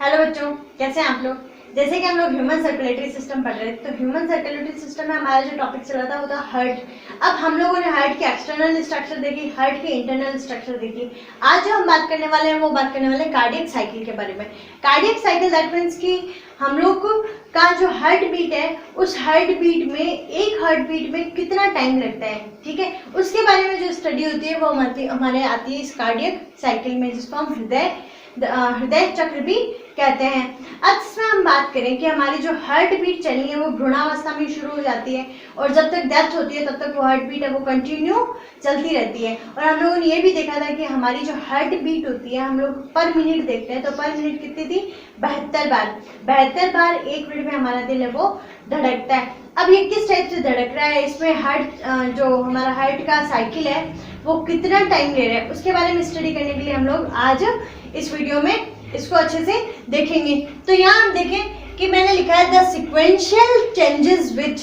Hello बच्चों, कैसे हैं आप लोग। जैसे कि हम लोग ह्यूमन सर्कुलेटरी सिस्टम पढ़ रहे थे, तो ह्यूमन सर्कुलेटरी सिस्टम में हमारा जो टॉपिक चल रहा था वो था हार्ट। अब हम लोगों ने हार्ट की एक्सटर्नल स्ट्रक्चर देखी, हार्ट की इंटरनल स्ट्रक्चर देखी। आज जो हम बात करने वाले हैं वो बात करने वाले हैं कार्डियक साइकिल के बारे में। कार्डियक साइकिल दैट मीन्स कि हम लोग का जो हार्ट बीट है, उस हार्ट बीट में एक हार्ट बीट में कितना टाइम लगता है, ठीक है, उसके बारे में जो स्टडी होती है वो हमारे आती है इस कार्डियक साइकिल में, जिसको हम हृदय चक्र भी कहते हैं। अब इसमें हम बात करें कि हमारी जो हार्ट बीट चलनी है वो भ्रूणावस्था में शुरू हो जाती है और जब तक डेथ होती है तब तक वो हार्ट बीट है वो कंटिन्यू चलती रहती है। और हम लोगों ने ये भी देखा था कि हमारी जो हार्ट बीट होती है, हम लोग पर मिनट देखते हैं, तो पर मिनट कितनी थी, 72 बार। 72 बार एक मिनट में हमारा दिल है वो धड़कता है। अब ये किस टाइप से धड़क रहा है, इसमें हार्ट जो हमारा हार्ट का साइकिल है वो कितना टाइम ले रहा है, उसके बारे में स्टडी करने के लिए हम लोग आज इस वीडियो में इसको अच्छे से देखेंगे। तो यहाँ हम देखें कि मैंने लिखा है the sequential changes which,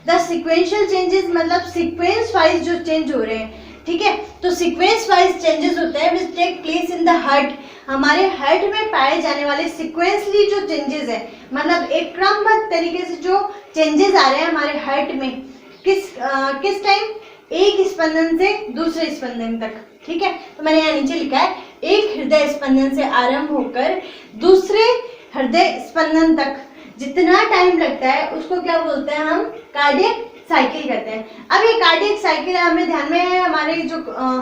the sequential changes मतलब सीक्वेंस वाइज जो चेंज हो रहे हैं, ठीक है। तो सीक्वेंस वाइज चेंजेस होते हैं which take place in the heart, हमारे हार्ट में पाए जाने वाले सीक्वेंसली जो चेंजेस है, मतलब एक क्रमबद्ध तरीके से जो चेंजेस आ रहे हैं हमारे हार्ट में, किस टाइम, एक स्पंदन से दूसरे स्पंदन तक, ठीक है। तो मैंने यहाँ नीचे लिखा है एक हृदय स्पंदन से आरंभ होकर दूसरे हृदय स्पंदन तक जितना टाइम लगता है उसको क्या बोलते हैं, हम कार्डियक साइकिल कहते हैं। अब ये कार्डियक साइकिल हमें ध्यान में है, हमारे जो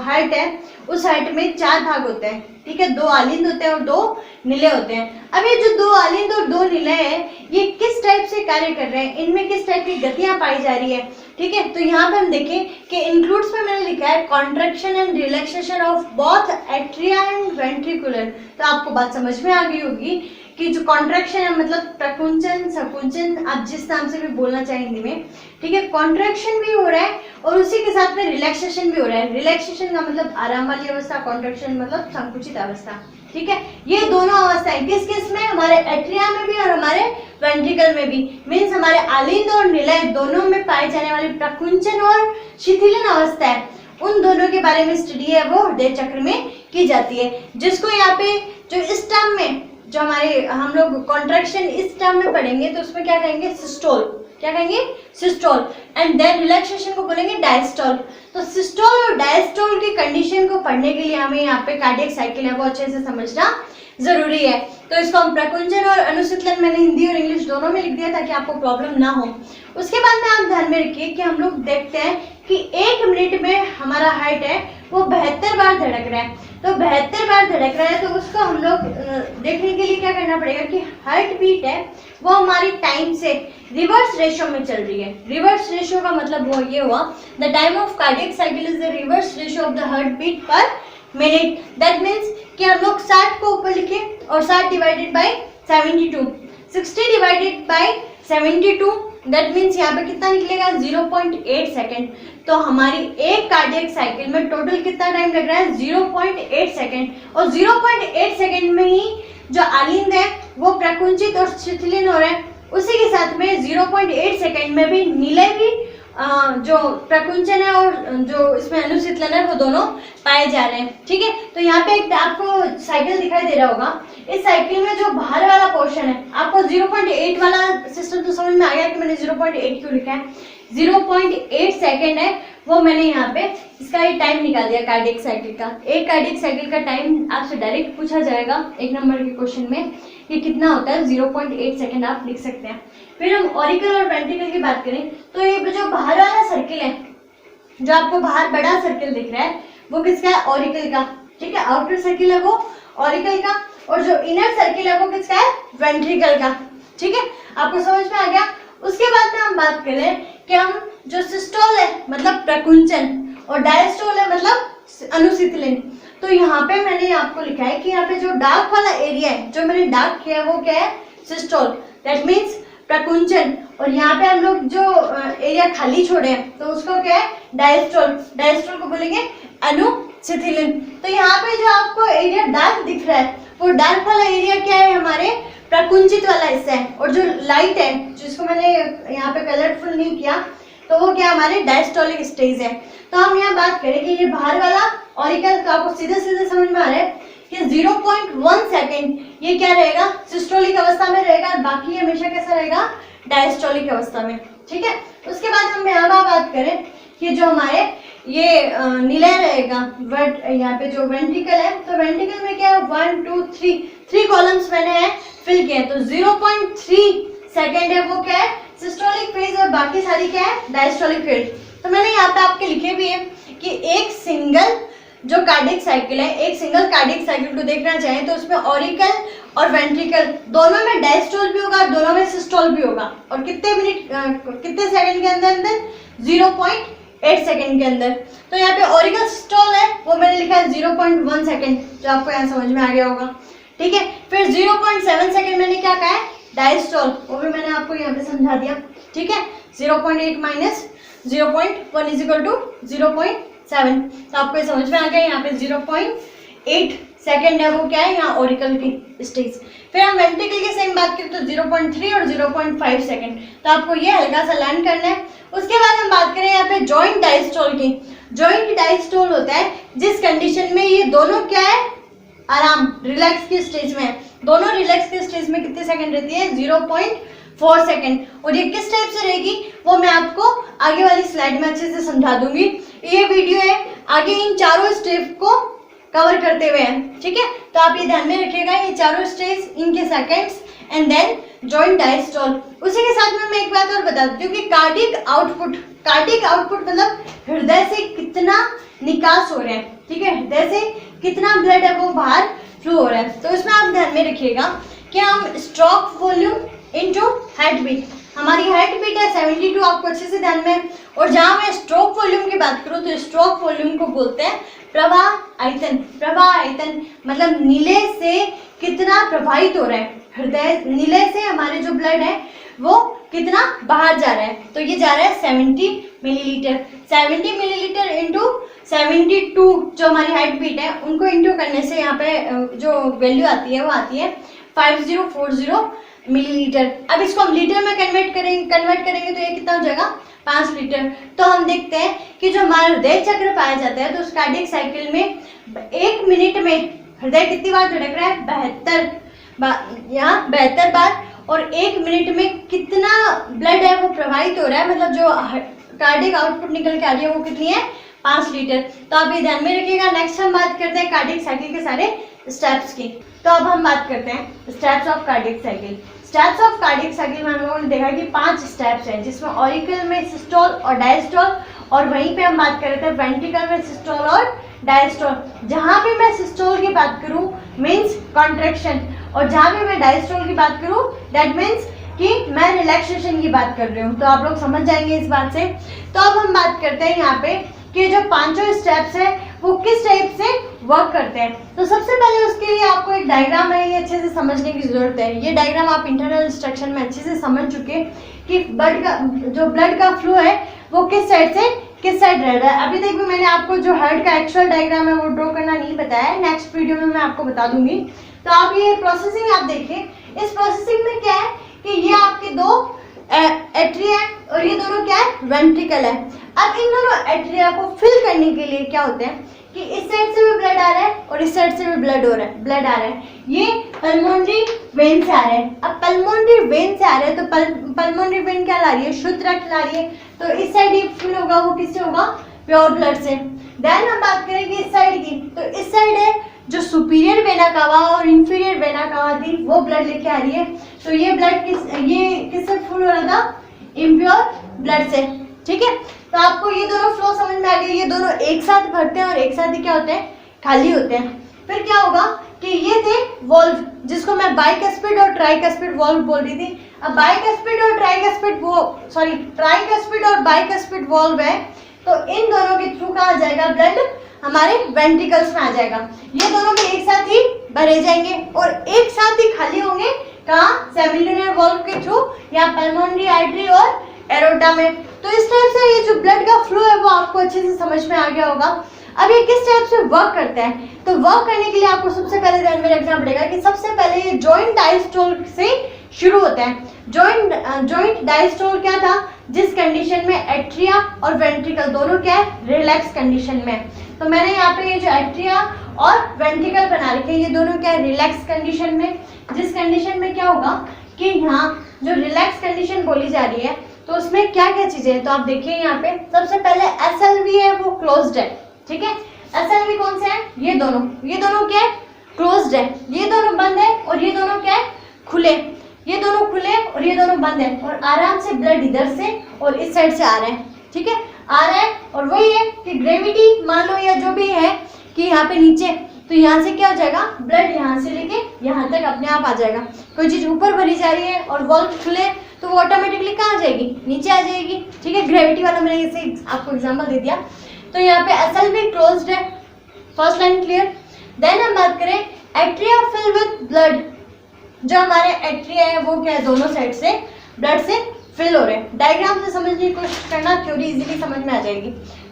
हार्ट है उस हार्ट में 4 भाग होते हैं, ठीक है, 2 आलिंद होते हैं और 2 निले होते हैं। अब ये जो 2 आलिंद और 2 निले हैं ये किस टाइप से कार्य कर रहे हैं, इनमें किस टाइप की गतियां पाई जा रही है, ठीक है। तो यहाँ पे हम देखें कि इंक्लूड्स में मैंने लिखा है contraction and relaxation of both atria and ventricular. तो आपको बात समझ में आ गई होगी कि जो कॉन्ट्रैक्शन है मतलब प्रकुंचन संकुंचन, आप जिस नाम से भी बोलना चाहें हिंदी में, ठीक है, कॉन्ट्रैक्शन भी हो रहा है और उसी के साथ में रिलैक्सेशन भी हो रहा है। रिलैक्सेशन का मतलब आराम वाली अवस्था, कॉन्ट्रैक्शन मतलब संकुचित अवस्था, ठीक है। ये दोनों अवस्थाएं किस किस में, हमारे एट्रिया में भी और हमारे वेंट्रिकल में भी, मीन्स हमारे आलिंद और निलय दोनों में पाए जाने वाली प्रकुंचन और शिथिलन अवस्था है, उन दोनों के बारे में स्टडी है वो हृदय चक्र में की जाती है। जिसको यहाँ पे जो इस टर्म में जो हमारे हम लोग कॉन्ट्रैक्शन इस टर्म में पढ़ेंगे तो उसमें क्या कहेंगे, सिस्टोल, क्या कहेंगे, सिस्टोल, एंड देन रिलैक्सेशन को बोलेंगे डायस्टोल। तो सिस्टोल और डायस्टोल की कंडीशन को पढ़ने के लिए हमें यहाँ पे कार्डियक साइकिल है वो अच्छे से समझना जरूरी है। तो इसको हम प्रकुंचन और अनुशीतलन मैंने हिंदी और इंग्लिश दोनों में लिख दिया ताकि आपको प्रॉब्लम ना हो। उसके बाद में आप ध्यान में रखिए कि हम लोग देखते हैं कि 1 मिनट में हमारा हार्ट है वो 72 बार धड़क रहा है। तो 72 बार धड़क रहा है तो उसको हम लोग देखने के लिए क्या करना पड़ेगा कि हार्ट बीट है वो हमारी टाइम से रिवर्स रेशियो में चल रही है। रिवर्स रेशियो का मतलब वो ये हुआ, the time of cardiac cycle is the reverse ratio of the heart beat per minute. That means कि हम लोग 60 को ऊपर लिखे और 60 divided by 72, 60 divided by 72, that means यहाँ पे कितना निकलेगा, 0.8 सेकेंड। तो हमारी एक कार्डियक साइकिल में टोटल कितना टाइम लग रहा है, 0.8 सेकेंड। और 0.8 सेकेंड में ही जो आलिंद है वो प्रकुंचित और शिथिलन हो रहा है, उसी के साथ में 0.8 सेकेंड में भी निलय भी जो प्रकुंचन है और जो इसमें अनुशीतलन है वो दोनों पाए जा रहे हैं, ठीक है। तो यहाँ पे एक आपको साइकिल दिखाई दे रहा होगा, इस साइकिल में जो बाहर वाला पोर्शन है, आपको 0.8 वाला सिस्टम तो समझ में आ गया कि मैंने 0.8 क्यों लिखा है। 0.8 सेकेंड है वो मैंने यहाँ पे इसका ये टाइम निकाल दिया कार्डियक साइकिल का। एक कार्डियक साइकिल का टाइम आपसे डायरेक्ट पूछा जाएगा 1 नंबर के क्वेश्चन में कि कितना होता है, 0.8 सेकेंड आप लिख सकते हैं। फिर हम ऑरिकल और वेंट्रिकल की बात करें तो ये जो बाहर वाला सर्किल है, जो आपको बाहर बड़ा सर्किल दिख रहा है वो किसका है, ऑरिकल का, ठीक है। आउटर सर्किल है वो ऑरिकल का और जो इनर सर्किल है वो किसका है, वेंट्रिकल का, ठीक है। आपको समझ में आ गया। उसके बाद में हम बात करें कि हम जो सिस्टोल है मतलब प्रकुंचन और डायस्टोल है मतलब अनुशीतलन। तो यहाँ पे मैंने आपको लिखा है कि यहाँ पे जो डार्क वाला एरिया है, जो मैंने डार्क किया है वो क्या है, सिस्टोल, दैट मीन्स प्रकुंचन। और यहाँ पे हम लोग जो एरिया खाली छोड़े हैं तो उसको क्या है, डायस्टोल, डायस्टोल को बोलेंगे अनुशीतलन। तो यहाँ पे जो आपको एरिया डार्क दिख रहा है वो डार्क वाला एरिया क्या है, हमारे प्रकुंचित वाला हिस्सा है, और जो लाइट है जिसको मैंने यहाँ पे कलरफुल नहीं किया तो वो क्या हमारे डायस्टोलिक स्टेज है। तो हम यहाँ बात करें कि ये बाहर वाला ऑरिकल का आपको सीधे सीधे समझ में आ रहा है कि 0.1 सेकेंड ये क्या रहेगा, सिस्टोलिक अवस्था में रहेगा, और बाकी हमेशा कैसा रहेगा, डायस्टोलिक अवस्था में। ठीक है, उसके बाद हम यहाँ बात करें कि जो हमारे ये निलय रहेगा, यहाँ पे जो वेंट्रिकल है, तो वेंट्रिकल में क्या है, 1 2 3 कॉलम्स मैंने है फिल किए, तो 0.3 सेकेंड है वो क्या है, सिस्टोलिक फेज, और बाकी सारी क्या है, डायस्टोलिक फेज। तो मैंने यहाँ पे आपके लिखे भी है कि एक सिंगल जो कार्डिक साइकिल है, एक सिंगल कार्डिक साइकिल को देखना चाहें तो उसमें ऑरिकल और वेंट्रिकल दोनों में डायस्टोल भी होगा और दोनों में सिस्टोल भी होगा, और कितने कितने सेकंड के अंदर 0.8 सेकंड के अंदर। तो यहाँ पे ऑरिकल सिस्टोल है वो मैंने लिखा है 0.1 सेकंड, जो आपको यहाँ समझ में आ गया होगा। ठीक है, फिर 0.7 सेकंड मैंने क्या कहा है, डायस्टोल, वो भी मैंने आपको यहाँ पे समझा दिया। ठीक है, 0.8 माइनस 0.1 इज इक्वल टू 0.7, तो आपको ये समझ में आ गया। यहाँ पे 0.8 सेकेंड है वो क्या है, यहाँ ऑरिकल की स्टेज। फिर हम वेंट्रिकल की सेम बात करें तो 0.3 और 0.5 सेकेंड, तो आपको ये हल्का सा लर्न करना है। उसके बाद हम बात करें यहाँ पे जॉइंट डायस्टोल की। जॉइंट डायस्टोल होता है जिस कंडीशन में ये दोनों क्या है, आराम रिलैक्स की स्टेज में है। दोनों रिलैक्स की स्टेज में कितने सेकंड रहती है, 0.4 सेकंड। और ये किस टाइप से रहेगी वो मैं आपको आगे वाली स्लाइड में अच्छे से समझा दूंगी। ये वीडियो है आगे इन चारों स्टेप को कवर करते हुए है। ठीक है, तो आप ये ध्यान में रखिएगा, ये चारों स्टेज, इनके seconds and then joint diastole. उसी के साथ में मैं एक बात और बता देती हूँ कि कार्डिक आउटपुट मतलब हृदय से कितना निकास हो रहा है। ठीक है, हृदय से कितना ब्लड है वो बाहर फ्लो हो रहा है। तो इसमें आप ध्यान में रखिएगा कि हम stroke volume into heart beat, हमारी हार्ट बीट है 72, आपको अच्छे से ध्यान में। और जहां मैं स्ट्रोक वॉल्यूम की बात करूं तो स्ट्रोक वॉल्यूम को बोलते हैं प्रवाह आयतन। प्रवाह आयतन मतलब नीले से कितना प्रवाहित हो रहा है हृदय, नीले से हमारे जो ब्लड है वो कितना बाहर जा रहा है। तो ये जा रहा है 70 मिलीलीटर। 70 मिलीलीटर इंटू 72 जो हमारी हार्ट बीट है उनको इंटू करने से यहाँ पे जो वैल्यू आती है वो आती है 5040 मिलीलीटर। अब इसको हम लीटर में कन्वर्ट करेंगे तो ये कितना हो जाएगा, 5 लीटर। तो हम देखते हैं कि जो हमारा हृदय चक्र पाया जाता है तो उस कार्डियक साइकिल में 1 मिनट में हृदय कितनी बार धड़क रहा है, 72 बार। और 1 मिनट में कितना ब्लड है वो प्रवाहित हो रहा है, मतलब जो कार्डियक आउटपुट निकल के आ रही है वो कितनी है, 5 लीटर। तो आप ये ध्यान में रखिएगा। नेक्स्ट हम बात करते हैं कार्डियक साइकिल के सारे स्टेप्स की। तो अब हम बात करते हैं steps of cardiac cycle. Steps of cardiac cycle में हम लोगों ने देखा कि 5 स्टेप्स हैं, जिसमें ऑरिकल में सिस्टोल और डायस्टोल, और वहीं पे हम बात कर रहे थे वेंट्रिकल में सिस्टोल और डायस्टोल। जहां भी मैं सिस्टोल की बात करूं मींस कॉन्ट्रैक्शन, और जहां भी मैं डायस्टोल की बात करूं दैट मींस कि मैं रिलैक्सेशन की बात कर रही हूँ। तो आप लोग समझ जाएंगे इस बात से। तो अब हम बात करते हैं यहाँ पे कि जो 5 स्टेप्स है वो किस टाइप से वर्क करते हैं। तो सबसे पहले उसके लिए आपको एक डायग्राम है, ये अच्छे से समझने की जरूरत है। ये डायग्राम आप इंटरनल इंस्ट्रक्शन में अच्छे से समझ चुके कि ब्लड का फ्लो है वो किस साइड से किस साइड रह रहा है। अभी तक भी मैंने आपको जो हार्ट का एक्चुअल डायग्राम है वो ड्रॉ करना नहीं बताया है, नेक्स्ट वीडियो में मैं आपको बता दूंगी। तो आप ये प्रोसेसिंग आप देखिए, इस प्रोसेसिंग में क्या है कि ये आपके 2 एट्रिया है और ये दोनों क्या है, वेंट्रिकल है। अब इन दोनों एट्रिया को फिल करने के लिए क्या होते हैं कि इस साइड से भी ब्लड आ रहा है और इस साइड से भी ब्लड आ रहा है। ये पल्मोनरी वेन से आ रहा है। अब पल्मोनरी वेन से आ रहा है तो पल्मोनरी वेन क्या ला रही है, शुद्ध रक्त ला रही है। तो इस साइड ये फिल होगा वो किससे होगा, प्योर ब्लड से। देन हम बात करेंगे इस साइड की, तो इस साइड है जो सुपीरियर वेना कावा और इंफीरियर वेना कावा थी वो ब्लड लेके आ रही है। तो ये ब्लड किससे फुल हो रहा था, इम्प्योर ब्लड से। ठीक है, तो आपको ये दोनों फ्लो समझ में आ गया। ये दोनों एक साथ भरते हैं और एक साथ ही क्या होते हैं, खाली होते हैं। फिर क्या होगा कि ये थे वॉल्व, जिसको मैं बाइकस्पिड और ट्राइकस्पिड वॉल्व बोल रही थी। अब बाइकस्पिड और ट्राइकस्पिड और बाइकस्पिड वॉल्व है, तो इन दोनों के थ्रू कहाँ आ जाएगा, ब्लड हमारे वेंट्रिकल्स में आ जाएगा। ये दोनों भी एक साथ ही भरे जाएंगे और एक साथ ही खाली होंगे कहाँ, सेमिलुनर वॉल्व के थ्रू या पल्मोनरी आर्टरी और एरोटा में। तो इस टाइप से ये जो ब्लड का फ्लो है वो आपको अच्छे से समझ में आ गया होगा। अब ये किस टाइप से वर्क करता है, तो वर्क करने के लिए आपको सबसे पहले ध्यान में रखना पड़ेगा कि सबसे पहले ये जॉइंट डायस्टोल से शुरू होता है। जॉइंट डायस्टोल क्या था, जिस कंडीशन में एट्रिया और वेंट्रिकल दोनों क्या है, रिलैक्स कंडीशन में। तो मैंने यहाँ पे ये जो एट्रिया और वेंट्रिकल बना रखे हैं, ये दोनों क्या है, रिलैक्स कंडीशन में। जिस कंडीशन में क्या होगा कि यहाँ जो रिलैक्स कंडीशन बोली जा रही है तो उसमें क्या क्या चीजें हैं, तो आप देखिए यहाँ पे सबसे पहले SLV है वो क्लोज्ड है, ठीक है। SLV कौन से है, ये दोनों क्या है, क्लोज्ड है, ये दोनों बंद है, और ये दोनों क्या है, खुले, ये दोनों खुले और ये दोनों बंद है, और आराम से ब्लड इधर से और इस साइड से आ रहे हैं, ठीक है, आ रहा है। और वही है कि ग्रेविटी मान लो या जो भी है कि यहाँ पे नीचे, तो यहाँ से क्या हो जाएगा, ब्लड यहाँ से लेके यहाँ तक अपने आप आ जाएगा। कोई चीज ऊपर भरी जा रही है और वॉल्व खुले तो वो ऑटोमेटिकली कहाँ आ जाएगी, नीचे आ जाएगी, ठीक है। ग्रेविटी वाला मैंने इसे आपको एग्जांपल दे दिया। तो यहाँ पे SLV क्लोज्ड है, फर्स्ट लाइन क्लियर। देन हम बात करें एट्रिया फिल विद ब्लड, जो हमारे एट्रिया है वो क्या है, दोनों साइड से ब्लड से फिल हो रहे हैं। डायग्राम से समझने की कोशिश करना, थ्योरी इजीली समझ में आ जाएगी,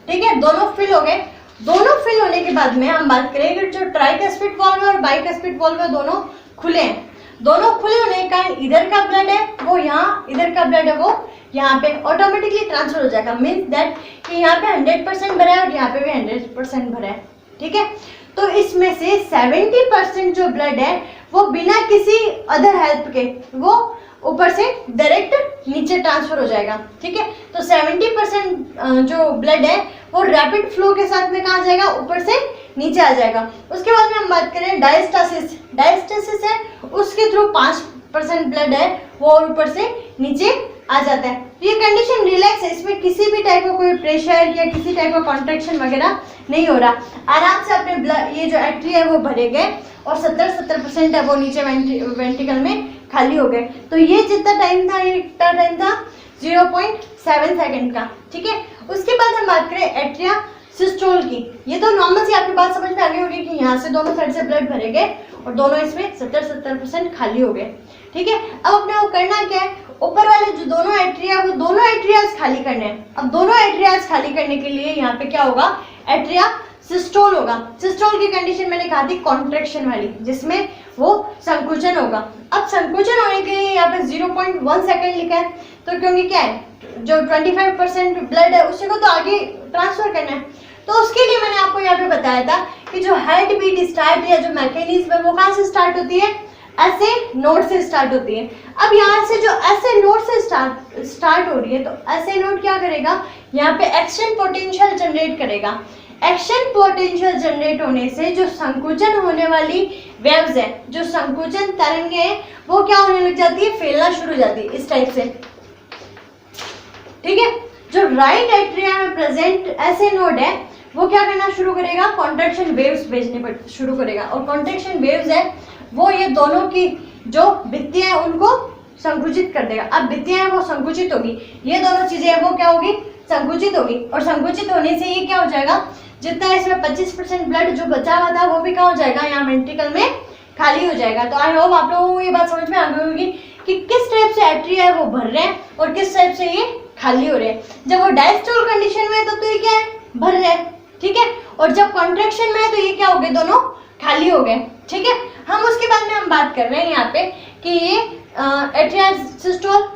ठीक है। दोनों फिल हो गए। दोनों फिल होने के बाद में हम बात करेंगे जो ट्राइकस्पिड वॉल्व है और बाइकस्पिड वॉल्व है, दोनों खुले हैं। दोनों खुले होने के कारण इधर का ब्लड है वो यहाँ, इधर का ब्लड है वो यहाँ पे ऑटोमेटिकली ट्रांसफर हो जाएगा। मीन्स दैट कि यहाँ पे 100% भरा है और यहाँ पे भी 100% भरा है, ठीक है। तो इसमें से 70% जो ब्लड है वो बिना किसी अदर हेल्प के वो ऊपर से डायरेक्ट नीचे ट्रांसफर हो जाएगा, ठीक है। तो 70% जो ब्लड है वो रैपिड फ्लो के साथ में कहाँ जाएगा, ऊपर से नीचे आ जाएगा। उसके बाद में हम बात करें डायस्टासिस, डायस्टासिस है उसके थ्रू 5% ब्लड है वो ऊपर से नीचे आ जाता है। तो ये कंडीशन रिलैक्स है, इसमें किसी भी टाइप का कोई प्रेशर या किसी टाइप का कॉन्ट्रैक्शन वगैरह नहीं हो रहा। आराम से अपने ब्लड ये जो एट्रिया है वो भरे गए और 70% है वो नीचे वेंट्रिकल में खाली हो गए। तो ये जितना टाइम था, ये कितना टाइम था, 0.7 सेकंड का, ठीक है। उसके बाद हम बात करें एट्रिया सिस्टोल की। ये तो नॉर्मल सी आपकी बात समझ में आ गई होगी कि यहाँ से दोनों साइड से ब्लड भरे गए और दोनों इसमें 70% खाली हो गए, ठीक है। अब अपने को करना क्या है, ऊपर वाले जो दोनों एट्रिया वो दोनों एट्रियाज खाली करने हैं। अब दोनों एट्रियाज खाली करने के लिए यहाँ पे क्या होगा, एट्रिया सिस्टोल होगा। सिस्टोल की कंडीशन मैंने कहा थी कॉन्ट्रैक्शन वाली, जिसमें वो संकुचन होगा। अब संकुचन होने के लिए यहाँ पे 0.1 सेकंड लिखा है, तो क्योंकि क्या है जो 25% ब्लड है उसी को तो आगे ट्रांसफर करना है। तो उसके लिए मैंने आपको यहाँ पे बताया था कि जो हार्ट बीट स्टार्ट या जो मैकेनिज्म है वो कहाँ से स्टार्ट होती है, ऐसे नोड से स्टार्ट होती है। अब यहाँ से जो ऐसे नोड से स्टार्ट हो रही है, तो ऐसे नोड क्या करेगा, यहाँ पे एक्शन पोटेंशियल जनरेट करेगा। एक्शन पोटेंशियल जनरेट होने से जो संकुचन होने वाली वेव्स है, जो संकुचन तरंगे हैं, वो क्या होने लग जाती है, फैलना शुरू हो जाती है इस टाइप से, ठीक है। जो राइट एट्रिया में प्रेजेंट ऐसे नोड है वो क्या करना शुरू करेगा, कॉन्ट्रैक्शन वेव्स भेजने शुरू करेगा। और कॉन्ट्रैक्शन वेव्स है वो ये दोनों की जो भित्तियां हैं उनको संकुचित कर देगा। अब भित्तियां हैं वो संकुचित होगी, ये दोनों चीजें हैं वो क्या होगी, संकुचित होगी। और संकुचित होने से ये क्या हो जाएगा, जितना इसमें 25% ब्लड जो बचा हुआ था वो भी क्या हो जाएगा, यहाँ वेंट्रिकल में खाली हो जाएगा। तो आई होप आप लोगों को ये बात समझ में आ गई होगी कि किस टाइप से एट्रिया है वो भर रहे हैं और किस टाइप से ये खाली हो रहे हैं। जब वो डायस्टोल कंडीशन में है तो ये क्या है, भर रहे हैं, ठीक है। और जब कॉन्ट्रैक्शन में है तो ये क्या हो गए, दोनों खाली हो गए, ठीक है। हम उसके बाद में हम बात कर रहे हैं यहाँ पे कि ये एट्रिया सिस्टोल,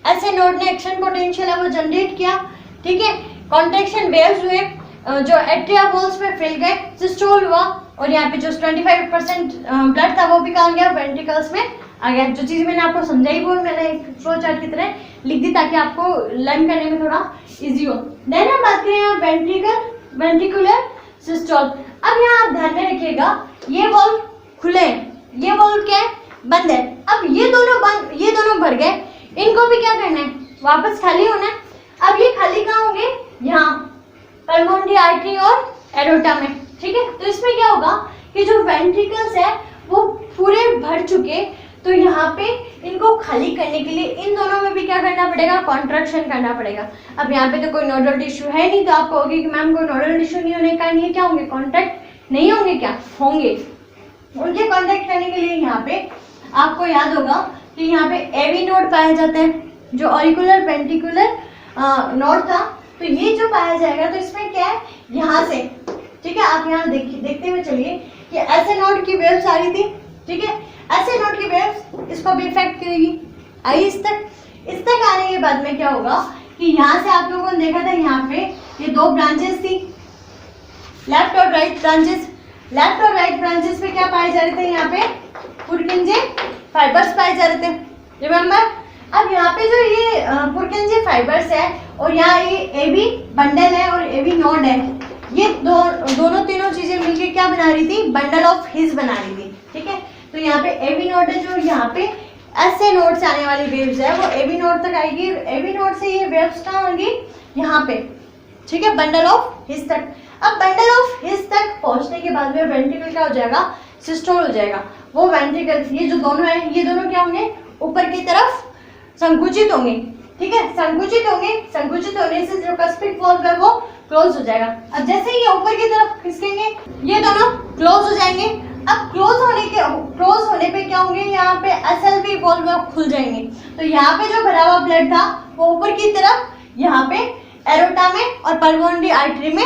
ऐसे नोड ने एक्शन पोटेंशियल है वो जनरेट किया, ठीक है। कॉन्ट्रैक्शन वेव्स हुए जो एट्रिया वॉल्स में फैल गए, सिस्टोल हुआ और यहाँ पे जो 25% ब्लड था वो भी कहाँ गया, वेंट्रिकल्स में आ गया। जो चीज़ मैंने आपको समझाई वो मैंने एक फ्लो चार्ट की तरह लिख दी ताकि आपको लर्न करने में थोड़ा इजी हो। देन हम बात करें यहाँ वेंट्रिकुलर सिस्टोल। अब यहाँ आप ध्यान में रखिएगा ये वॉल्व खुले हैं, ये वॉल्व क्या है, बंद है। अब ये दोनों भर गए, इनको भी क्या करना है, वापस खाली होना है। अब ये खाली कहाँ होंगे, यहाँ पल्मोनरी आर्टरी और एरोटा में, ठीक है। तो इसमें क्या होगा कि जो वेंट्रिकल्स है वो पूरे भर चुके, तो यहाँ पे इनको खाली करने के लिए इन दोनों में भी क्या करना पड़ेगा, कॉन्ट्रैक्शन करना पड़ेगा। अब यहाँ पे तो कोई नोडल टिश्यू है नहीं, तो आप कहोगे कि मैम कोई नोडल टिश्यू नहीं होने के कारण ये क्या होंगे, कॉन्ट्रैक्ट नहीं होंगे, क्या होंगे। उनके कॉन्ट्रैक्ट करने के लिए यहाँ पे आपको याद होगा कि यहाँ पे एवी नोड पाया जाता है, जो ऑरिकुलर वेंट्रिकुलर नोड था। तो ये जो पाया जाएगा तो इसमें क्या है, यहाँ से, ठीक है। आप यहाँ देखते हुए चलिए कि ऐसे नोड की वेव्स आ रही थी, ठीक है। ऐसे नोड की वेव्स इसको भी इफेक्ट करेगी, आई इस तक आने के बाद में क्या होगा कि यहाँ से आप लोगों ने देखा था यहाँ पे ये दो ब्रांचेस थी, लेफ्ट और राइट ब्रांचेस, लेफ्ट और राइट ब्रांचेस पे क्या पाए जा रहे थे, यहाँ पे पुरकिंजे फाइबर्स पाए जा रहे थे, रिमेम्बर। अब यहाँ पे जो ये पुरकिंजे फाइबर्स है और यहाँ ये एबी बंडल है और एबी नोड है, ये दोनों तीनों चीजें मिलके क्या बना रही थी, बंडल ऑफ हिज बना रही थी, ठीक है। तो यहाँ पे एबी नोड है, जो यहाँ पे ऐसे नोड से आने वाली वेव्स है वो एबी नोड तक आएगी, एबी नोड से ये वेव्स कहाँ होंगी, यहाँ पे, ठीक है, बंडल ऑफ हिज तक। अब बंडल ऑफ हिज तक पहुंचने के बाद में वेंट्रिकल क्या हो जाएगा, सिस्टोल हो जाएगा। वो वेंट्रिकल, ये जो दोनों है, ये दोनों क्या होंगे, ऊपर की तरफ संकुचित होंगे, ठीक है, संकुचित होंगे। संकुचित होने से जो कस्पिड वॉल्व है वो क्लोज हो जाएगा। अब जैसे ही ये ऊपर की तरफ खिसकेंगे, ये दोनों क्लोज हो जाएंगे। अब क्लोज होने पे क्या होंगे, यहाँ पे एसएलवी वॉल्व खुल जाएंगे। तो यहाँ पे जो भरा हुआ ब्लड था वो ऊपर की तरफ यहाँ पे एरोटा में और पल्मोनरी आर्टरी में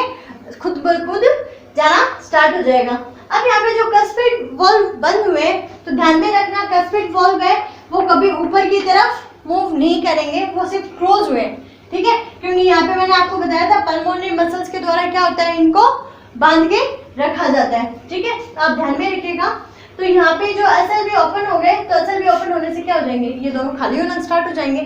खुद ब खुद जाना स्टार्ट हो जाएगा। अब यहाँ पे जो कस्पिड वॉल्व बंद हुए, तो ध्यान में रखना कस्पिड वॉल्व है वो कभी ऊपर की तरफ मूव नहीं करेंगे, वो सिर्फ क्लोज हुए, ठीक है, क्योंकि यहाँ पे मैंने आपको बताया था पल्मोनरी मसल्स के द्वारा क्या होता है, इनको बांध के रखा जाता है, ठीक है। तो आप ध्यान में रखिएगा। तो यहाँ पे जो एसएलवी ओपन हो गए, तो एसएलवी ओपन होने से क्या हो जाएंगे, ये दोनों खाली होना स्टार्ट हो जाएंगे।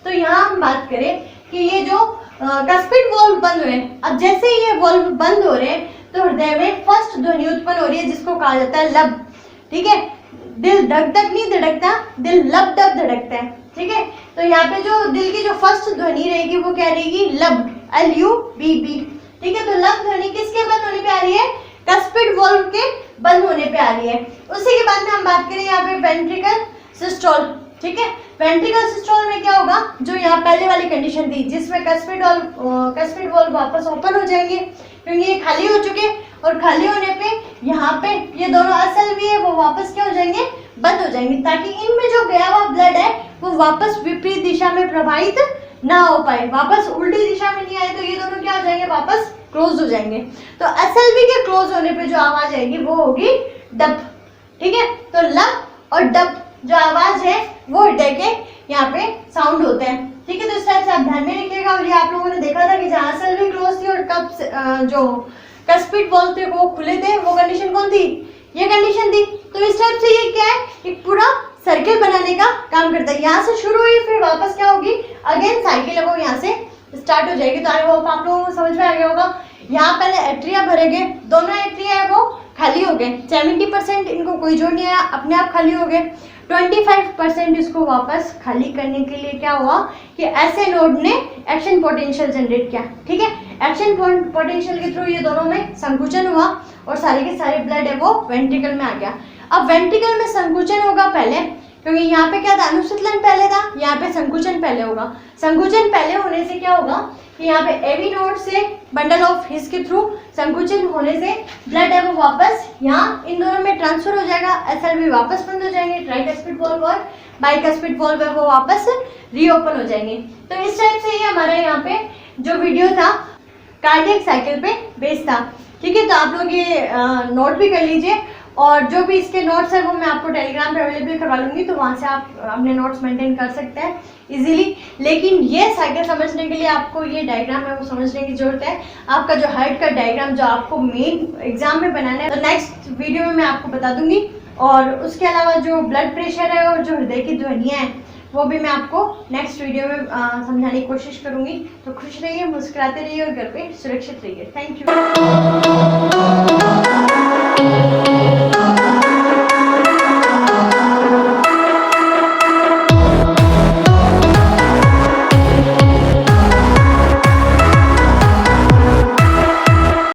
तो यहाँ हम बात करें कि ये जो कस्पिड वॉल्व बंद हुए, अब जैसे ही ये वॉल्व बंद हो रहे हैं तो हृदय में फर्स्ट ध्वनि उत्पन्न हो रही है जिसको कहा जाता है लब, ठीक है। दिल धक धक नहीं धड़कता, दिल लब डब धड़कता है, ठीक है। तो यहाँ पे जो दिल की जो फर्स्ट ध्वनि रहेगी वो क्या रहेगी, लब, LUBB, ठीक है। तो लब ध्वनि किसके बंद होने पे आ रही है, कस्पिड वॉल्व के बंद होने पे आ रही है। उसी के बाद में हम बात करें यहाँ पे वेंट्रिकल सिस्टोल, ठीक है। वेंट्रिकल सिस्टोल में क्या होगा, जो यहाँ पहले वाली कंडीशन थी जिसमें कस्पिड वॉल्व वापस ओपन हो जाएंगे क्योंकि ये खाली हो चुके, और खाली होने पे यहाँ पे ये दोनों एसएलवी है वो वापस क्या हो जाएंगे, बंद हो जाएंगे, ताकि इनमें जो गया हुआ ब्लड है वो वापस विपरीत दिशा में प्रवाहित ना हो पाए, वापस उल्टी दिशा में नहीं आए, तो ये दोनों क्या हो जाएंगे, वापस क्लोज हो जाएंगे। तो एसएलवी के क्लोज होने पे जो आवाज आएगी वो होगी डब, ठीक है। तो लब और डब जो आवाज है वो हृदय के यहाँ पे साउंड होते हैं, ठीक है। तो इस टाइप से आप ध्यान में रखिएगा। और ये आप लोगों ने देखा था कि जहाँ एसएलवी क्लोज थी और कब जो कस्पिड वॉल्व थे वो खुले थे, वो कंडीशन कौन थी, ये कंडीशन थी। तो इस टाइप से ये क्या है, एक पूरा सर्किल बनाने का काम करता है। यहाँ से शुरू हुई, फिर वापस क्या होगी, अगेन साइकिल है वो यहाँ से स्टार्ट हो जाएगी। तो आई होप आप लोगों को समझ में आ गया होगा। यहाँ पहले एट्रिया भरे गए, दोनों एट्रिया है वो खाली हो गए, 70% इनको कोई जोड़ नहीं आया, अपने आप खाली हो गए। 25% इसको वापस खाली करने के लिए क्या हुआ कि ऐसे नोड ने एक्शन पोटेंशियल जनरेट किया, ठीक है। एक्शन पोटेंशियल के थ्रू ये दोनों में संकुचन हुआ और सारे के सारे ब्लड है वो वेंट्रिकल में आ गया। अब वेंट्रिकल में संकुचन होगा पहले, क्योंकि यहाँ पे क्या था, अनुशीतलन पहले था, यहाँ पे संकुचन पहले होगा। संकुचन पहले होने से क्या होगा कि यहाँ पे एवी नोड से बंडल ऑफ हिज के थ्रू संकुचन होने से ब्लड है वो वापस यहाँ इन दोनों में ट्रांसफर हो जाएगा, एसएलवी वापस बंद हो जाएंगे, ट्राइकस्पिड वॉल्व और बाइकस्पिड वॉल्व है वो वापस रीओपन हो जाएंगे। तो इस टाइप से ये हमारा यहाँ पे जो वीडियो था कार्डियक साइकिल पे बेस्ड था, ठीक है। तो आप लोग ये नोट भी कर लीजिए, और जो भी इसके नोट्स है वो मैं आपको टेलीग्राम पे अवेलेबल करवा लूँगी, तो वहाँ से आप अपने नोट्स मेंटेन कर सकते हैं इजीली। लेकिन ये साइकिल समझने के लिए आपको ये डायग्राम है वो समझने की जरूरत है। आपका जो हार्ट का डायग्राम जो आपको मेन एग्जाम में बनाना है, तो नेक्स्ट वीडियो में मैं आपको बता दूंगी। और उसके अलावा जो ब्लड प्रेशर है और जो हृदय की ध्वनियाँ हैं वो भी मैं आपको नेक्स्ट वीडियो में समझाने की कोशिश करूँगी। तो खुश रहिए, मुस्कुराते रहिए और घर पे सुरक्षित रहिए। Thank you.